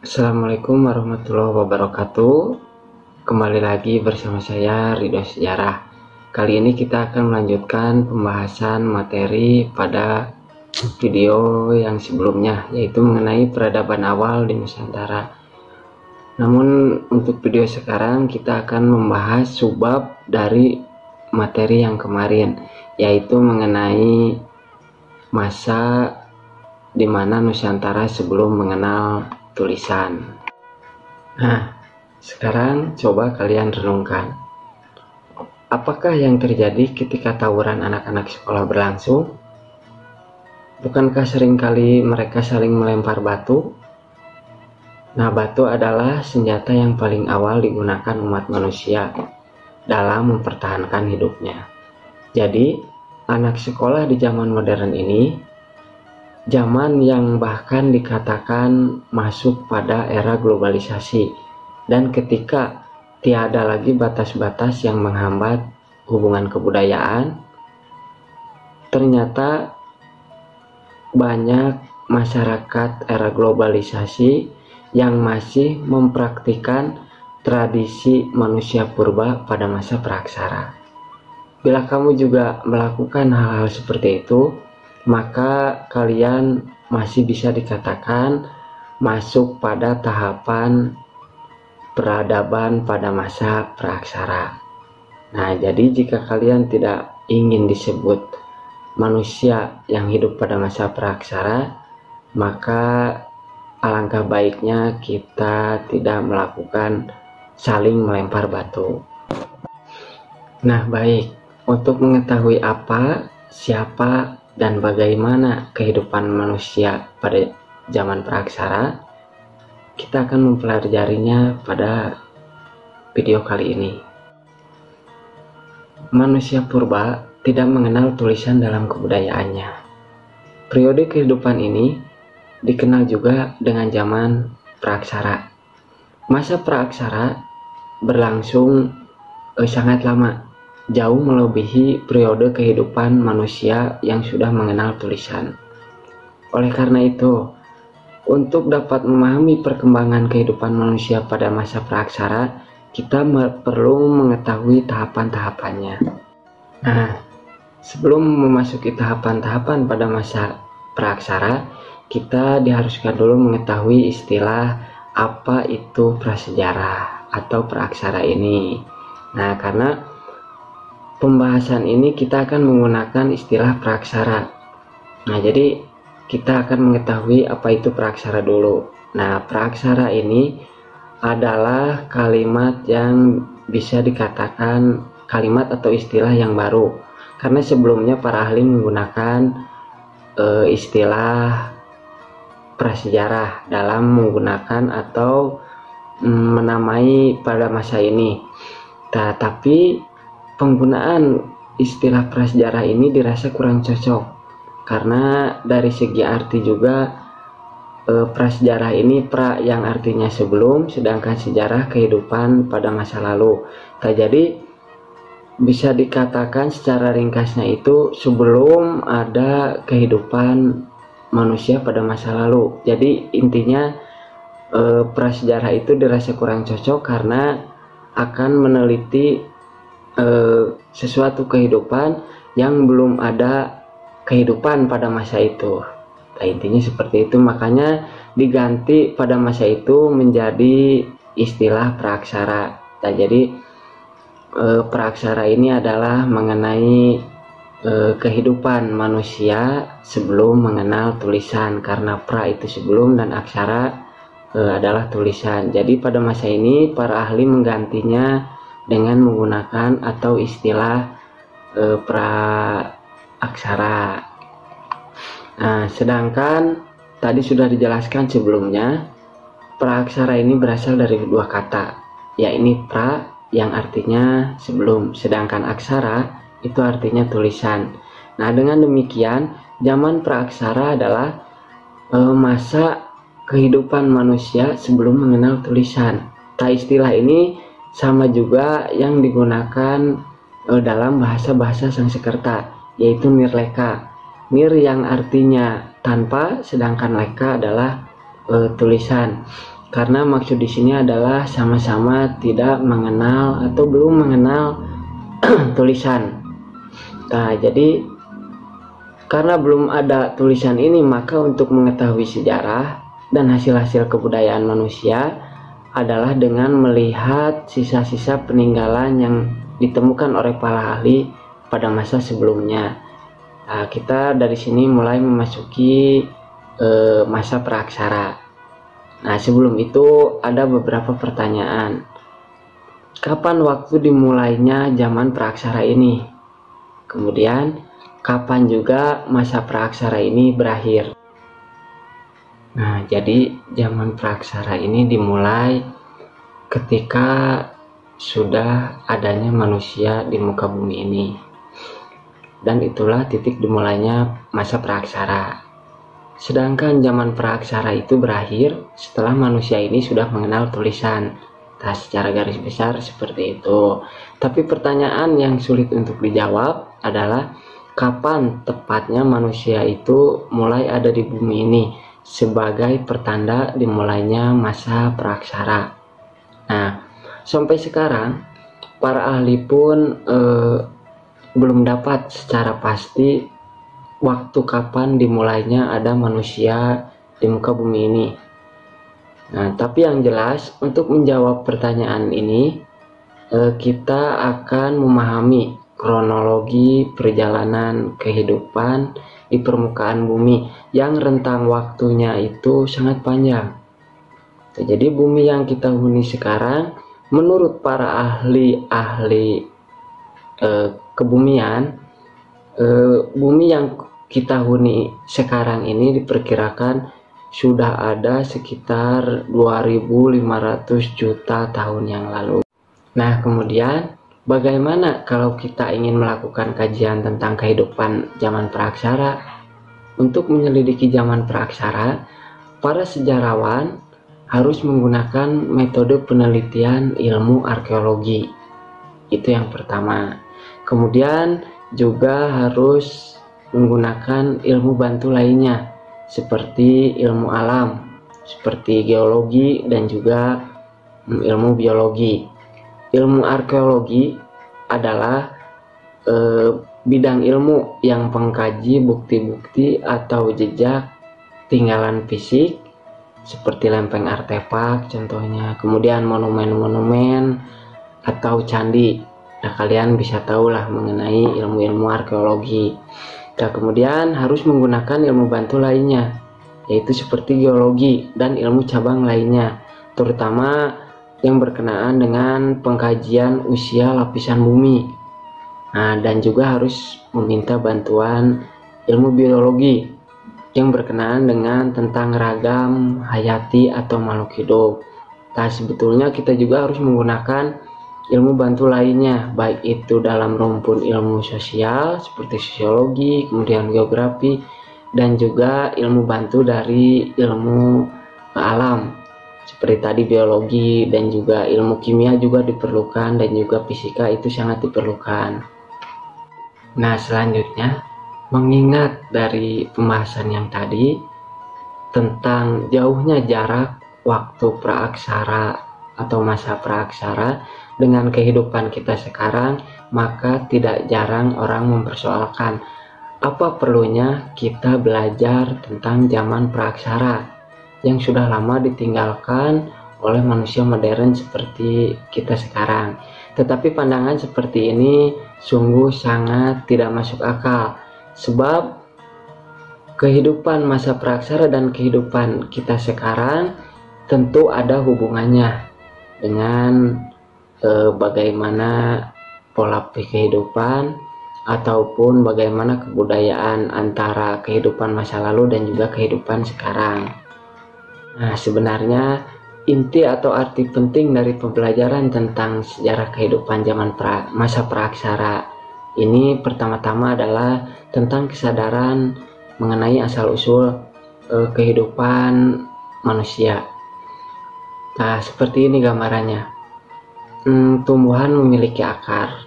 Assalamualaikum warahmatullahi wabarakatuh. Kembali lagi bersama saya Ridho Sejarah. Kali ini kita akan melanjutkan pembahasan materi pada video yang sebelumnya, yaitu mengenai peradaban awal di Nusantara. Namun untuk video sekarang kita akan membahas subbab dari materi yang kemarin, yaitu mengenai masa di mana Nusantara sebelum mengenal tulisan. Nah, sekarang coba kalian renungkan. Apakah yang terjadi ketika tawuran anak-anak sekolah berlangsung? Bukankah seringkali mereka saling melempar batu? Nah, batu adalah senjata yang paling awal digunakan umat manusia dalam mempertahankan hidupnya. Jadi, anak sekolah di zaman modern ini, zaman yang bahkan dikatakan masuk pada era globalisasi, dan ketika tiada lagi batas-batas yang menghambat hubungan kebudayaan, ternyata banyak masyarakat era globalisasi yang masih mempraktikkan tradisi manusia purba pada masa praksara. Bila kamu juga melakukan hal-hal seperti itu, maka kalian masih bisa dikatakan masuk pada tahapan peradaban pada masa praksara. Nah, jadi jika kalian tidak ingin disebut manusia yang hidup pada masa praksara, maka alangkah baiknya kita tidak melakukan saling melempar batu. Nah, baik, untuk mengetahui apa, siapa, dan bagaimana kehidupan manusia pada zaman praksara, kita akan mempelajarinya pada video kali ini. Manusia purba tidak mengenal tulisan dalam kebudayaannya. Periode kehidupan ini dikenal juga dengan zaman praksara. Masa praksara berlangsung sangat lama, jauh melebihi periode kehidupan manusia yang sudah mengenal tulisan. Oleh karena itu, untuk dapat memahami perkembangan kehidupan manusia pada masa praksara, kita perlu mengetahui tahapan-tahapannya. Nah, sebelum memasuki tahapan-tahapan pada masa praksara, kita diharuskan dulu mengetahui istilah apa itu prasejarah atau praksara ini. Nah, karena pembahasan ini kita akan menggunakan istilah praksara. Nah, jadi kita akan mengetahui apa itu praksara dulu. Nah, praksara ini adalah kalimat yang bisa dikatakan kalimat atau istilah yang baru, karena sebelumnya para ahli menggunakan istilah prasejarah dalam menggunakan atau menamai pada masa ini. Tapi penggunaan istilah prasejarah ini dirasa kurang cocok, karena dari segi arti juga prasejarah ini pra yang artinya sebelum, sedangkan sejarah kehidupan pada masa lalu. Jadi bisa dikatakan secara ringkasnya itu sebelum ada kehidupan manusia pada masa lalu. Jadi intinya prasejarah itu dirasa kurang cocok karena akan meneliti sesuatu kehidupan yang belum ada kehidupan pada masa itu. Nah, intinya seperti itu, makanya diganti pada masa itu menjadi istilah praksara. Nah, jadi praksara ini adalah mengenai kehidupan manusia sebelum mengenal tulisan, karena pra itu sebelum dan aksara adalah tulisan. Jadi pada masa ini para ahli menggantinya dengan menggunakan atau istilah pra aksara. Nah, sedangkan tadi sudah dijelaskan sebelumnya, praaksara ini berasal dari dua kata, yaitu pra yang artinya sebelum, sedangkan aksara itu artinya tulisan. Nah, dengan demikian zaman praaksara adalah masa kehidupan manusia sebelum mengenal tulisan. Nah, istilah ini sama juga yang digunakan dalam bahasa-bahasa Sanskerta, yaitu nirleka. Nir yang artinya tanpa, sedangkan leka adalah tulisan. Karena maksud di sini adalah sama-sama tidak mengenal atau belum mengenal tulisan. Nah, jadi karena belum ada tulisan ini, maka untuk mengetahui sejarah dan hasil-hasil kebudayaan manusia adalah dengan melihat sisa-sisa peninggalan yang ditemukan oleh para ahli pada masa sebelumnya. Nah, kita dari sini mulai memasuki masa praaksara. Nah, sebelum itu ada beberapa pertanyaan. Kapan waktu dimulainya zaman praaksara ini? Kemudian, kapan juga masa praaksara ini berakhir? Nah, jadi zaman praaksara ini dimulai ketika sudah adanya manusia di muka bumi ini, dan itulah titik dimulainya masa praaksara. Sedangkan zaman praaksara itu berakhir setelah manusia ini sudah mengenal tulisan. Nah, secara garis besar seperti itu. Tapi pertanyaan yang sulit untuk dijawab adalah kapan tepatnya manusia itu mulai ada di bumi ini sebagai pertanda dimulainya masa praaksara. Nah, sampai sekarang para ahli pun belum dapat secara pasti waktu kapan dimulainya ada manusia di muka bumi ini. Nah, tapi yang jelas untuk menjawab pertanyaan ini kita akan memahami kronologi perjalanan kehidupan di permukaan bumi yang rentang waktunya itu sangat panjang. Jadi bumi yang kita huni sekarang menurut para ahli kebumian, bumi yang kita huni sekarang ini diperkirakan sudah ada sekitar 2.500 juta tahun yang lalu. Nah, kemudian bagaimana kalau kita ingin melakukan kajian tentang kehidupan zaman praaksara? Untuk menyelidiki zaman praaksara, para sejarawan harus menggunakan metode penelitian ilmu arkeologi. Itu yang pertama. Kemudian juga harus menggunakan ilmu bantu lainnya seperti ilmu alam, seperti geologi dan juga ilmu biologi. Ilmu arkeologi adalah bidang ilmu yang mengkaji bukti-bukti atau jejak tinggalan fisik seperti lempeng artefak contohnya, kemudian monumen-monumen atau candi. Nah, kalian bisa tahulah mengenai ilmu-ilmu arkeologi. Nah, kemudian harus menggunakan ilmu bantu lainnya, yaitu seperti geologi dan ilmu cabang lainnya, terutama yang berkenaan dengan pengkajian usia lapisan bumi. Nah, dan juga harus meminta bantuan ilmu biologi yang berkenaan dengan tentang ragam hayati atau makhluk hidup. Nah, sebetulnya kita juga harus menggunakan ilmu bantu lainnya, baik itu dalam rumpun ilmu sosial seperti sosiologi, kemudian geografi, dan juga ilmu bantu dari ilmu alam seperti tadi biologi, dan juga ilmu kimia juga diperlukan, dan juga fisika itu sangat diperlukan. Nah, selanjutnya mengingat dari pembahasan yang tadi tentang jauhnya jarak waktu praaksara atau masa praaksara dengan kehidupan kita sekarang, maka tidak jarang orang mempersoalkan apa perlunya kita belajar tentang zaman praaksara yang sudah lama ditinggalkan oleh manusia modern seperti kita sekarang. Tetapi pandangan seperti ini sungguh sangat tidak masuk akal, sebab kehidupan masa praaksara dan kehidupan kita sekarang tentu ada hubungannya dengan bagaimana pola kehidupan ataupun bagaimana kebudayaan antara kehidupan masa lalu dan juga kehidupan sekarang. Nah, sebenarnya inti atau arti penting dari pembelajaran tentang sejarah kehidupan zaman masa praaksara ini pertama-tama adalah tentang kesadaran mengenai asal-usul kehidupan manusia. Nah, seperti ini gambarannya. Tumbuhan memiliki akar.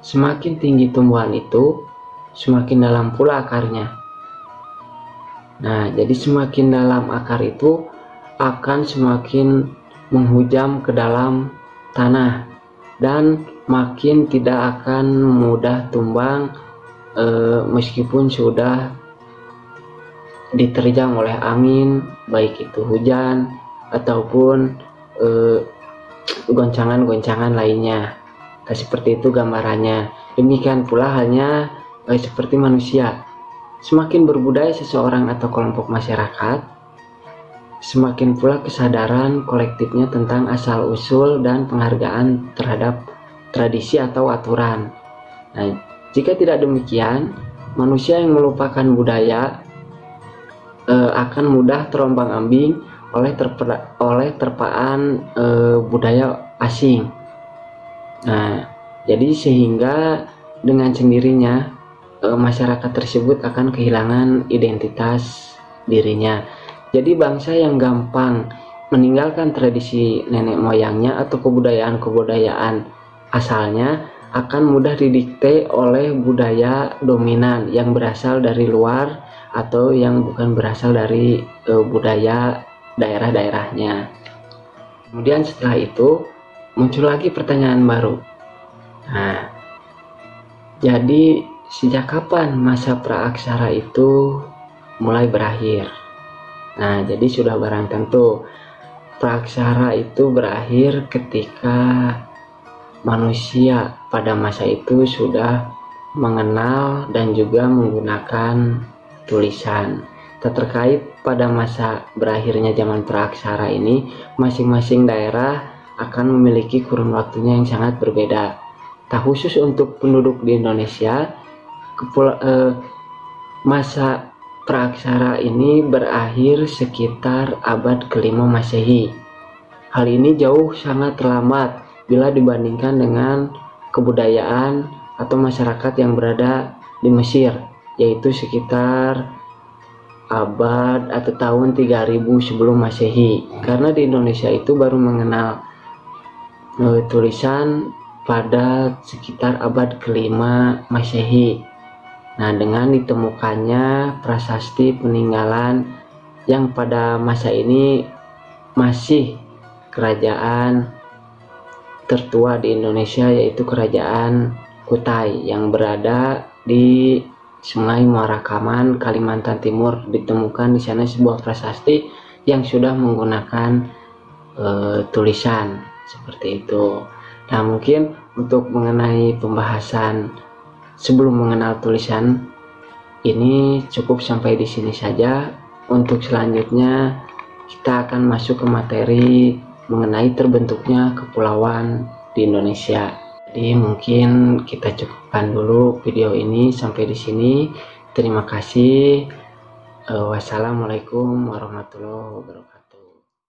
Semakin tinggi tumbuhan itu, semakin dalam pula akarnya. Nah, jadi semakin dalam akar itu akan semakin menghujam ke dalam tanah dan makin tidak akan mudah tumbang meskipun sudah diterjang oleh angin, baik itu hujan ataupun goncangan-goncangan lainnya. Seperti itu gambarannya. Demikian pula halnya seperti manusia. Semakin berbudaya seseorang atau kelompok masyarakat, semakin pula kesadaran kolektifnya tentang asal-usul dan penghargaan terhadap tradisi atau aturan. Nah, jika tidak demikian, manusia yang melupakan budaya akan mudah terombang-ambing oleh terpaan budaya asing. Nah, jadi sehingga dengan sendirinya masyarakat tersebut akan kehilangan identitas dirinya. Jadi bangsa yang gampang meninggalkan tradisi nenek moyangnya atau kebudayaan-kebudayaan asalnya akan mudah didikte oleh budaya dominan yang berasal dari luar atau yang bukan berasal dari budaya daerah-daerahnya. Kemudian setelah itu muncul lagi pertanyaan baru. Nah, jadi sejak kapan masa praaksara itu mulai berakhir? Nah, jadi sudah barang tentu praaksara itu berakhir ketika manusia pada masa itu sudah mengenal dan juga menggunakan tulisan. Terkait pada masa berakhirnya zaman praaksara ini, masing-masing daerah akan memiliki kurun waktunya yang sangat berbeda. Khusus untuk penduduk di Indonesia, masa praaksara ini berakhir sekitar abad ke-5 Masehi. Hal ini jauh sangat terlambat bila dibandingkan dengan kebudayaan atau masyarakat yang berada di Mesir, yaitu sekitar abad atau tahun 3000 sebelum Masehi. Karena di Indonesia itu baru mengenal tulisan pada sekitar abad ke-5 Masehi. Nah, dengan ditemukannya prasasti peninggalan yang pada masa ini masih kerajaan tertua di Indonesia, yaitu Kerajaan Kutai yang berada di Sungai Muara Kaman, Kalimantan Timur. Ditemukan di sana sebuah prasasti yang sudah menggunakan tulisan seperti itu. Nah, mungkin untuk mengenai pembahasan sebelum mengenal tulisan ini cukup sampai di sini saja. Untuk selanjutnya kita akan masuk ke materi mengenai terbentuknya kepulauan di Indonesia. Jadi mungkin kita cukupkan dulu video ini sampai di sini. Terima kasih. Wassalamualaikum warahmatullahi wabarakatuh.